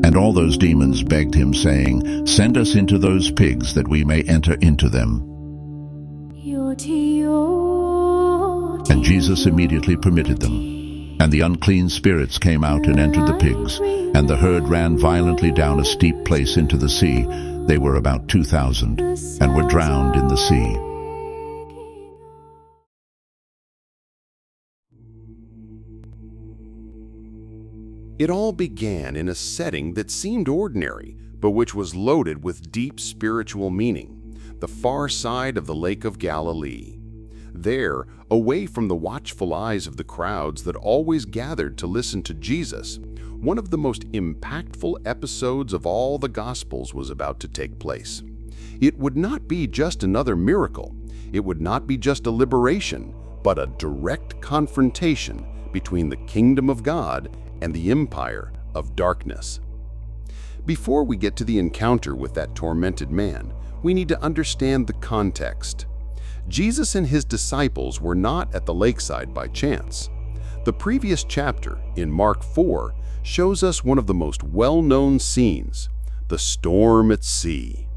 And all those demons begged him, saying, "Send us into those pigs, that we may enter into them." And Jesus immediately permitted them. And the unclean spirits came out and entered the pigs, and the herd ran violently down a steep place into the sea. They were about 2,000, and were drowned in the sea. It all began in a setting that seemed ordinary, but which was loaded with deep spiritual meaning, the far side of the Lake of Galilee. There, away from the watchful eyes of the crowds that always gathered to listen to Jesus, one of the most impactful episodes of all the Gospels was about to take place. It would not be just another miracle. It would not be just a liberation, but a direct confrontation between the kingdom of God and the empire of darkness. Before we get to the encounter with that tormented man, we need to understand the context. Jesus and his disciples were not at the lakeside by chance. The previous chapter, in Mark 4, shows us one of the most well-known scenes, the storm at sea.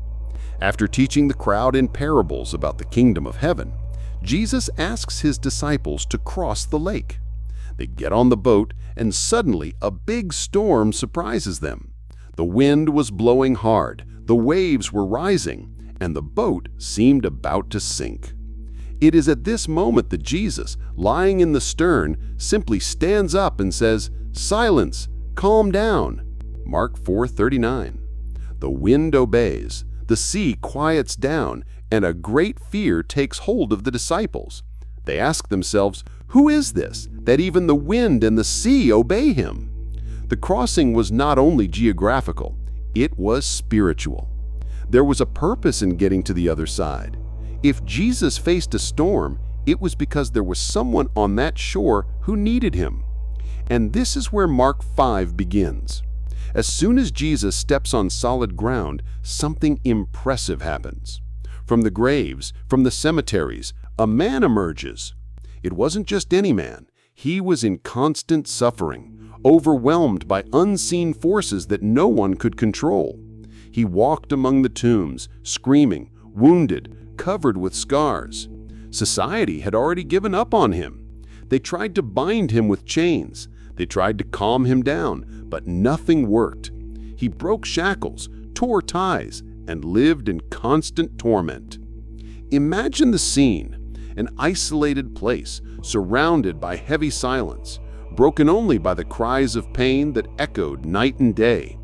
After teaching the crowd in parables about the kingdom of heaven, Jesus asks his disciples to cross the lake. They get on the boat, and suddenly a big storm surprises them. The wind was blowing hard, the waves were rising, and the boat seemed about to sink. It is at this moment that Jesus, lying in the stern, simply stands up and says, "Silence, calm down." Mark 4:39. The wind obeys, the sea quiets down, and a great fear takes hold of the disciples. They ask themselves, "Who is this, that even the wind and the sea obey him?" The crossing was not only geographical, it was spiritual. There was a purpose in getting to the other side. If Jesus faced a storm, it was because there was someone on that shore who needed him. And this is where Mark 5 begins. As soon as Jesus steps on solid ground, something impressive happens. From the graves, from the cemeteries, a man emerges. It wasn't just any man. He was in constant suffering, overwhelmed by unseen forces that no one could control. He walked among the tombs, screaming, wounded, covered with scars. Society had already given up on him. They tried to bind him with chains. They tried to calm him down, but nothing worked. He broke shackles, tore ties, and lived in constant torment. Imagine the scene, an isolated place, surrounded by heavy silence, broken only by the cries of pain that echoed night and day.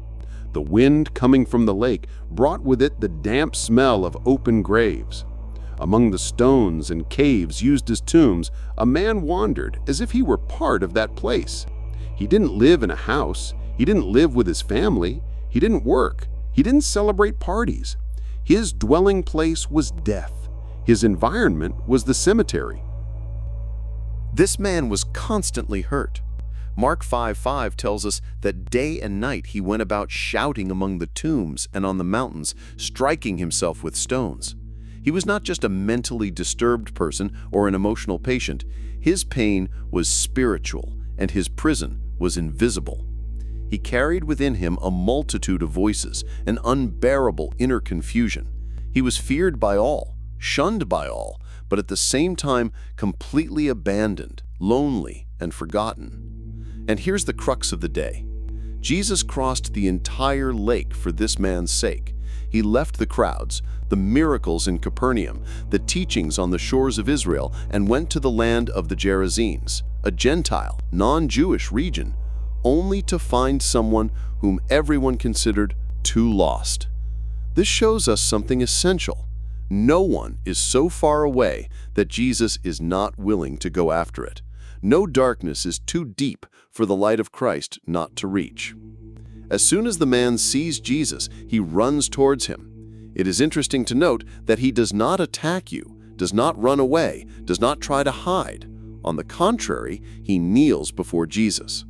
The wind coming from the lake brought with it the damp smell of open graves. Among the stones and caves used as tombs, a man wandered as if he were part of that place. He didn't live in a house. He didn't live with his family. He didn't work. He didn't celebrate parties. His dwelling place was death. His environment was the cemetery. This man was constantly hurt. Mark 5:5 tells us that day and night he went about shouting among the tombs and on the mountains, striking himself with stones. He was not just a mentally disturbed person or an emotional patient. His pain was spiritual, and his prison was invisible. He carried within him a multitude of voices, an unbearable inner confusion. He was feared by all, shunned by all, but at the same time completely abandoned, lonely, and forgotten. And here's the crux of the day. Jesus crossed the entire lake for this man's sake. He left the crowds, the miracles in Capernaum, the teachings on the shores of Israel, and went to the land of the Gerasenes, a Gentile, non-Jewish region, only to find someone whom everyone considered too lost. This shows us something essential. No one is so far away that Jesus is not willing to go after it. No darkness is too deep for the light of Christ not to reach. As soon as the man sees Jesus, he runs towards him. It is interesting to note that he does not attack you, does not run away, does not try to hide. On the contrary, he kneels before Jesus.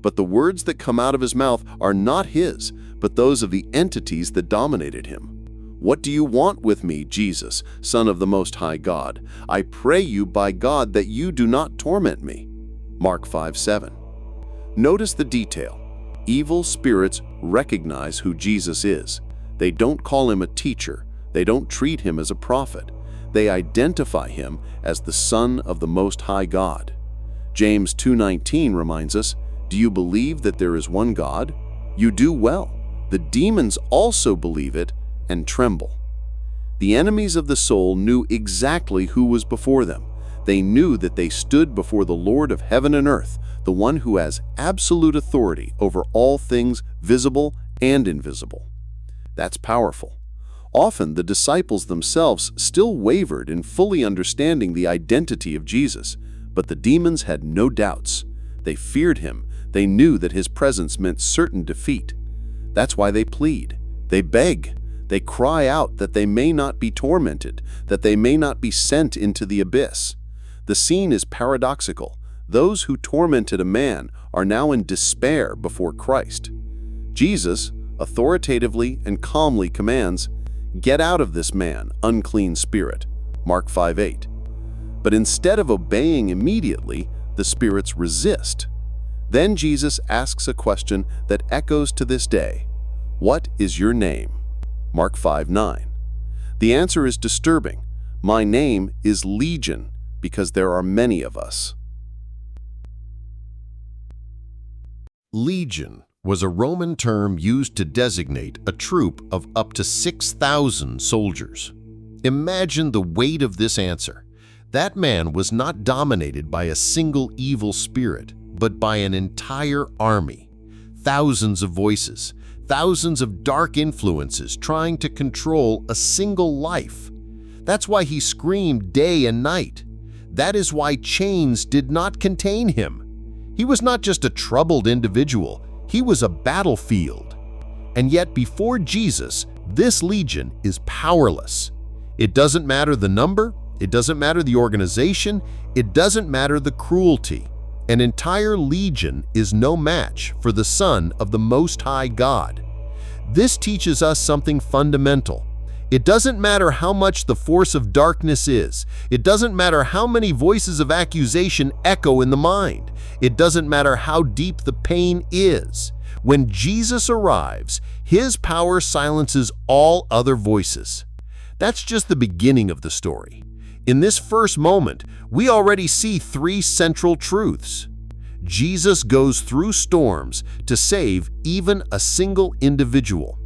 But the words that come out of his mouth are not his, but those of the entities that dominated him. "What do you want with me, Jesus, Son of the Most High God? I pray you by God that you do not torment me." Mark 5:7. Notice the detail. Evil spirits recognize who Jesus is. They don't call him a teacher. They don't treat him as a prophet. They identify him as the Son of the Most High God. James 2:19 reminds us, "Do you believe that there is one God? You do well. The demons also believe it and tremble." The enemies of the soul knew exactly who was before them. They knew that they stood before the Lord of heaven and earth, the one who has absolute authority over all things visible and invisible. That's powerful. Often the disciples themselves still wavered in fully understanding the identity of Jesus, but the demons had no doubts. They feared him. They knew that his presence meant certain defeat. That's why they plead. They beg. They cry out that they may not be tormented, that they may not be sent into the abyss. The scene is paradoxical. Those who tormented a man are now in despair before Christ. Jesus authoritatively and calmly commands, "Get out of this man, unclean spirit." Mark 5:8. But instead of obeying immediately, the spirits resist. Then Jesus asks a question that echoes to this day. "What is your name?" Mark 5:9. The answer is disturbing. "My name is Legion, because there are many of us." Legion was a Roman term used to designate a troop of up to 6,000 soldiers. Imagine the weight of this answer. That man was not dominated by a single evil spirit, but by an entire army. Thousands of voices, thousands of dark influences trying to control a single life. That's why he screamed day and night. That is why chains did not contain him. He was not just a troubled individual, he was a battlefield. And yet before Jesus, this legion is powerless. It doesn't matter the number, it doesn't matter the organization, it doesn't matter the cruelty. An entire legion is no match for the Son of the Most High God. This teaches us something fundamental. It doesn't matter how much the force of darkness is. It doesn't matter how many voices of accusation echo in the mind. It doesn't matter how deep the pain is. When Jesus arrives, his power silences all other voices. That's just the beginning of the story. In this first moment, we already see three central truths. Jesus goes through storms to save even a single individual.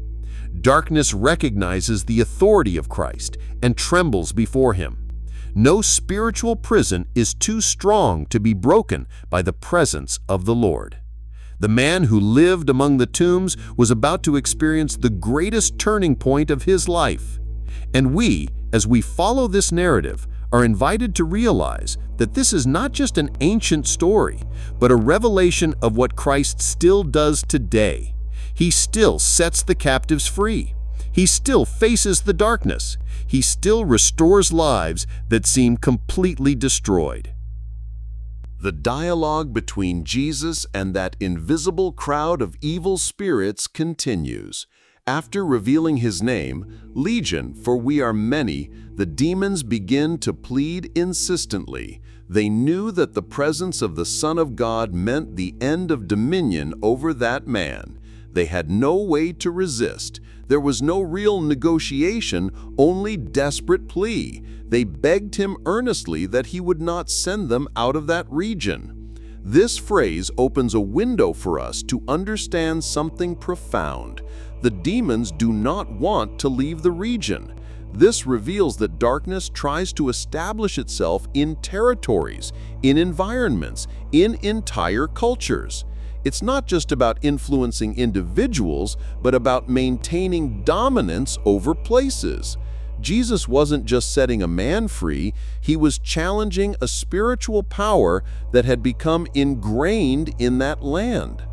Darkness recognizes the authority of Christ and trembles before him. No spiritual prison is too strong to be broken by the presence of the Lord. The man who lived among the tombs was about to experience the greatest turning point of his life. And we, as we follow this narrative, are invited to realize that this is not just an ancient story, but a revelation of what Christ still does today. He still sets the captives free. He still faces the darkness. He still restores lives that seem completely destroyed. The dialogue between Jesus and that invisible crowd of evil spirits continues. After revealing his name, Legion, for we are many, the demons begin to plead insistently. They knew that the presence of the Son of God meant the end of dominion over that man. They had no way to resist. There was no real negotiation, only desperate plea. They begged him earnestly that he would not send them out of that region. This phrase opens a window for us to understand something profound. The demons do not want to leave the region. This reveals that darkness tries to establish itself in territories, in environments, in entire cultures. It's not just about influencing individuals, but about maintaining dominance over places. Jesus wasn't just setting a man free, he was challenging a spiritual power that had become ingrained in that land.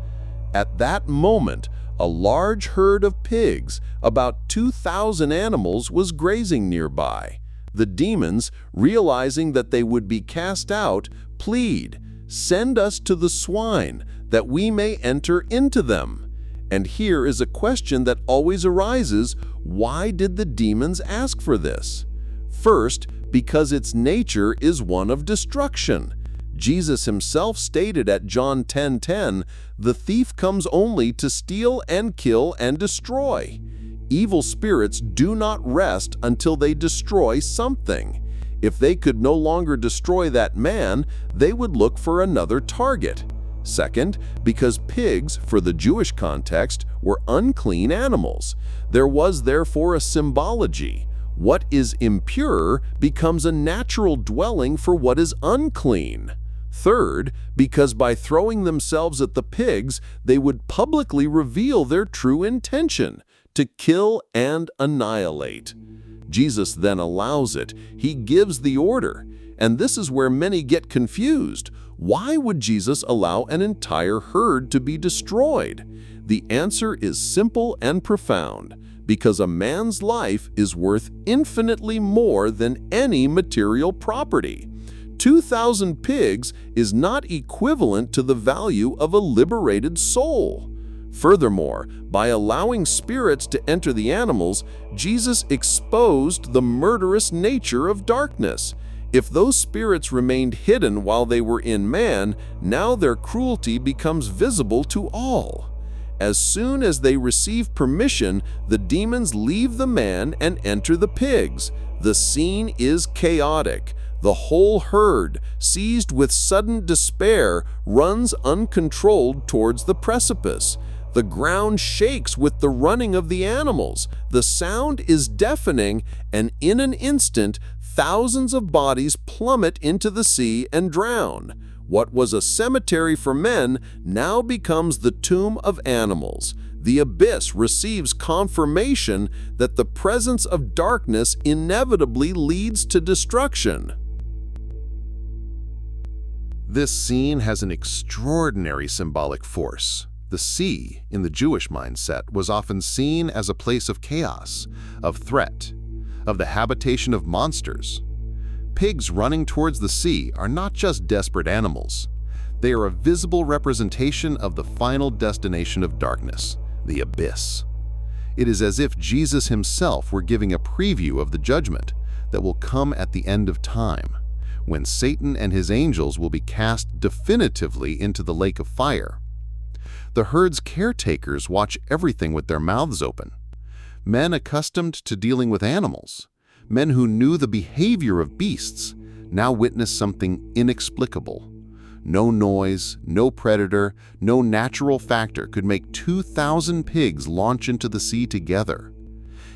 At that moment, a large herd of pigs, about 2,000 animals, was grazing nearby. The demons, realizing that they would be cast out, plead, "Send us to the swine, that we may enter into them." And here is a question that always arises: why did the demons ask for this? First, because its nature is one of destruction. Jesus himself stated at John 10:10, "The thief comes only to steal and kill and destroy." Evil spirits do not rest until they destroy something. If they could no longer destroy that man, they would look for another target. Second, because pigs, for the Jewish context, were unclean animals. There was therefore a symbology. What is impure becomes a natural dwelling for what is unclean. Third, because by throwing themselves at the pigs, they would publicly reveal their true intention: to kill and annihilate. Jesus then allows it. He gives the order. And this is where many get confused. Why would Jesus allow an entire herd to be destroyed? The answer is simple and profound: because a man's life is worth infinitely more than any material property. 2,000 pigs is not equivalent to the value of a liberated soul. Furthermore, by allowing spirits to enter the animals, Jesus exposed the murderous nature of darkness. If those spirits remained hidden while they were in man, now their cruelty becomes visible to all. As soon as they receive permission, the demons leave the man and enter the pigs. The scene is chaotic. The whole herd, seized with sudden despair, runs uncontrolled towards the precipice. The ground shakes with the running of the animals. The sound is deafening, and in an instant, thousands of bodies plummet into the sea and drown. What was a cemetery for men now becomes the tomb of animals. The abyss receives confirmation that the presence of darkness inevitably leads to destruction. This scene has an extraordinary symbolic force. The sea, in the Jewish mindset, was often seen as a place of chaos, of threat, of the habitation of monsters. Pigs running towards the sea are not just desperate animals. They are a visible representation of the final destination of darkness, the abyss. It is as if Jesus himself were giving a preview of the judgment that will come at the end of time, when Satan and his angels will be cast definitively into the lake of fire. The herd's caretakers watch everything with their mouths open. Men accustomed to dealing with animals, men who knew the behavior of beasts, now witness something inexplicable. No noise, no predator, no natural factor could make 2,000 pigs launch into the sea together.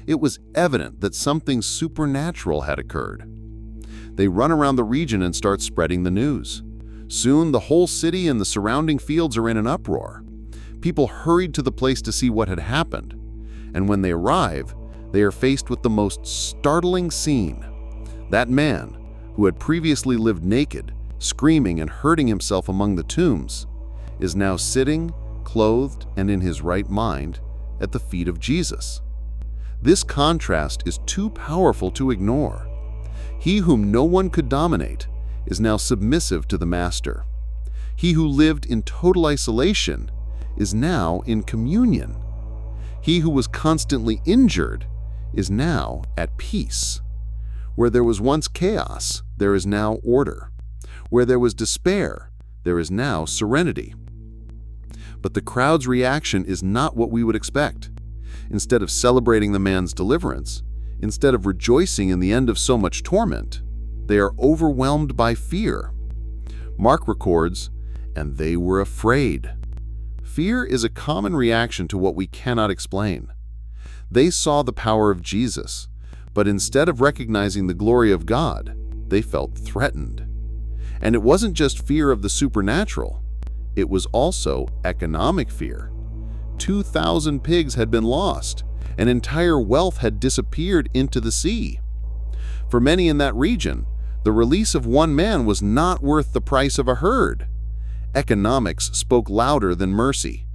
It was evident that something supernatural had occurred. They run around the region and start spreading the news. Soon the whole city and the surrounding fields are in an uproar. People hurried to the place to see what had happened. And when they arrive, they are faced with the most startling scene. That man, who had previously lived naked, screaming and hurting himself among the tombs, is now sitting, clothed and in his right mind, at the feet of Jesus. This contrast is too powerful to ignore. He whom no one could dominate is now submissive to the Master. He who lived in total isolation is now in communion. He who was constantly injured is now at peace. Where there was once chaos, there is now order. Where there was despair, there is now serenity. But the crowd's reaction is not what we would expect. Instead of celebrating the man's deliverance, instead of rejoicing in the end of so much torment, they are overwhelmed by fear. Mark records, "And they were afraid." Fear is a common reaction to what we cannot explain. They saw the power of Jesus, but instead of recognizing the glory of God, they felt threatened. And it wasn't just fear of the supernatural, it was also economic fear. 2,000 pigs had been lost, and entire wealth had disappeared into the sea. For many in that region, the release of one man was not worth the price of a herd. Economics spoke louder than mercy.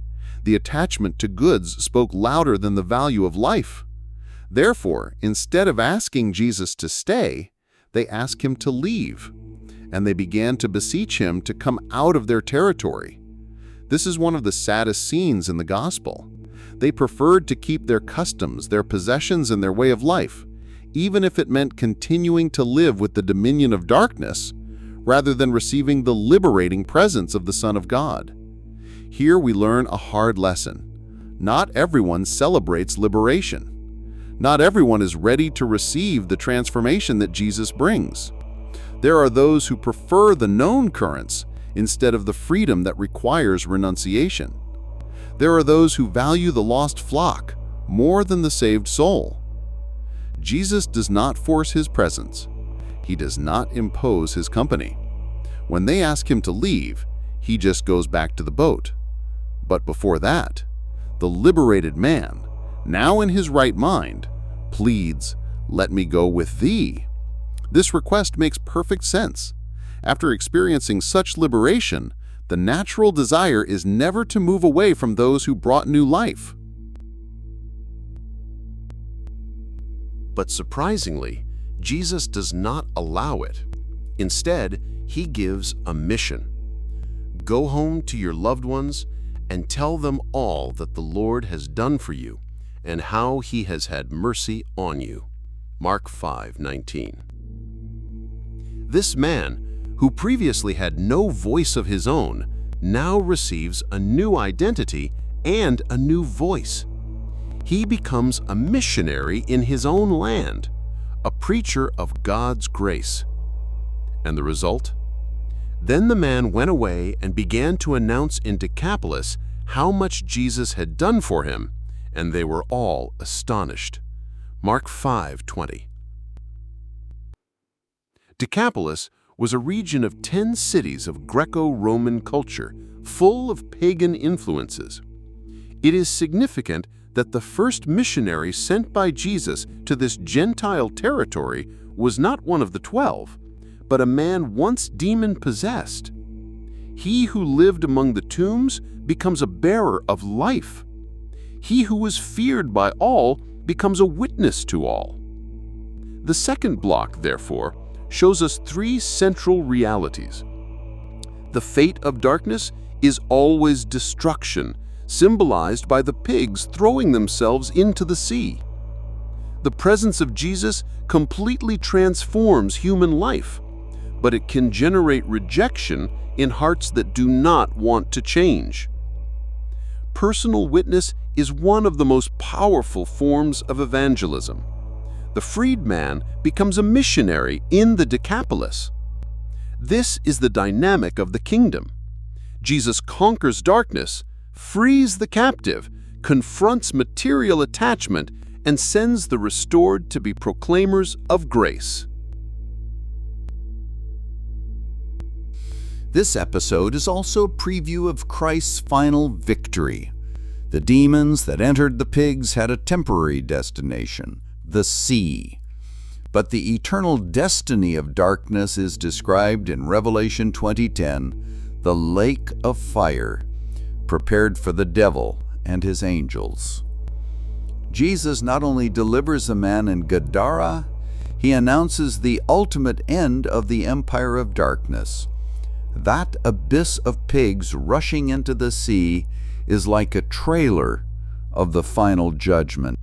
The attachment to goods spoke louder than the value of life. Therefore, instead of asking Jesus to stay, they asked him to leave, and they began to beseech him to come out of their territory. This is one of the saddest scenes in the gospel. They preferred to keep their customs, their possessions, and their way of life, even if it meant continuing to live with the dominion of darkness, rather than receiving the liberating presence of the Son of God. Here we learn a hard lesson. Not everyone celebrates liberation. Not everyone is ready to receive the transformation that Jesus brings. There are those who prefer the known currents instead of the freedom that requires renunciation. There are those who value the lost flock more than the saved soul. Jesus does not force his presence. He does not impose his company. When they ask him to leave, he just goes back to the boat. But before that, the liberated man, now in his right mind, pleads, "Let me go with thee." This request makes perfect sense. After experiencing such liberation, the natural desire is never to move away from those who brought new life. But surprisingly, Jesus does not allow it. Instead, he gives a mission. Go home to your loved ones and tell them all that the Lord has done for you and how he has had mercy on you. Mark 5:19. This man, who previously had no voice of his own, now receives a new identity and a new voice. He becomes a missionary in his own land, a preacher of God's grace. And the result? Then the man went away and began to announce in Decapolis how much Jesus had done for him, and they were all astonished. Mark 5:20. Decapolis was a region of 10 cities of Greco-Roman culture, full of pagan influences. It is significant that the first missionary sent by Jesus to this Gentile territory was not one of the 12, but a man once demon-possessed. He who lived among the tombs becomes a bearer of life. He who was feared by all becomes a witness to all. The second block, therefore, shows us 3 central realities. The fate of darkness is always destruction, symbolized by the pigs throwing themselves into the sea. The presence of Jesus completely transforms human life, but it can generate rejection in hearts that do not want to change. Personal witness is one of the most powerful forms of evangelism. The freedman becomes a missionary in the Decapolis. This is the dynamic of the kingdom. Jesus conquers darkness, frees the captive, confronts material attachment, and sends the restored to be proclaimers of grace. This episode is also a preview of Christ's final victory. The demons that entered the pigs had a temporary destination, the sea. But the eternal destiny of darkness is described in Revelation 20:10, the lake of fire, prepared for the devil and his angels. Jesus not only delivers a man in Gadara, he announces the ultimate end of the empire of darkness. That abyss of pigs rushing into the sea is like a trailer of the final judgment.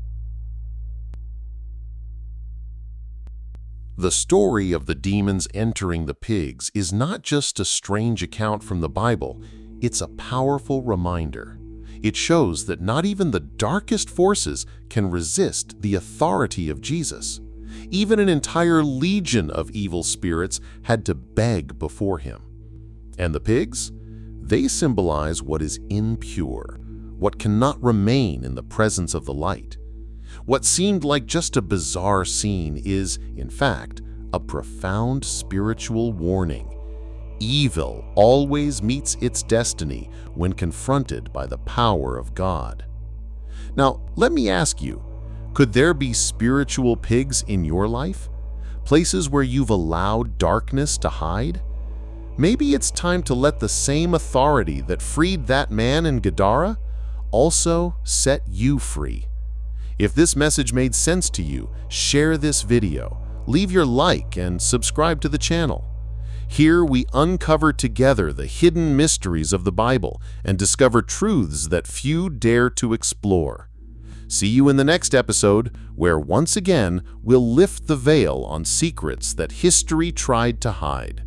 The story of the demons entering the pigs is not just a strange account from the Bible, it's a powerful reminder. It shows that not even the darkest forces can resist the authority of Jesus. Even an entire legion of evil spirits had to beg before him. And the pigs? They symbolize what is impure, what cannot remain in the presence of the light. What seemed like just a bizarre scene is, in fact, a profound spiritual warning. Evil always meets its destiny when confronted by the power of God. Now, let me ask you, could there be spiritual pigs in your life? Places where you've allowed darkness to hide? Maybe it's time to let the same authority that freed that man in Gadara also set you free. If this message made sense to you, share this video, leave your like, and subscribe to the channel. Here we uncover together the hidden mysteries of the Bible and discover truths that few dare to explore. See you in the next episode, where once again we'll lift the veil on secrets that history tried to hide.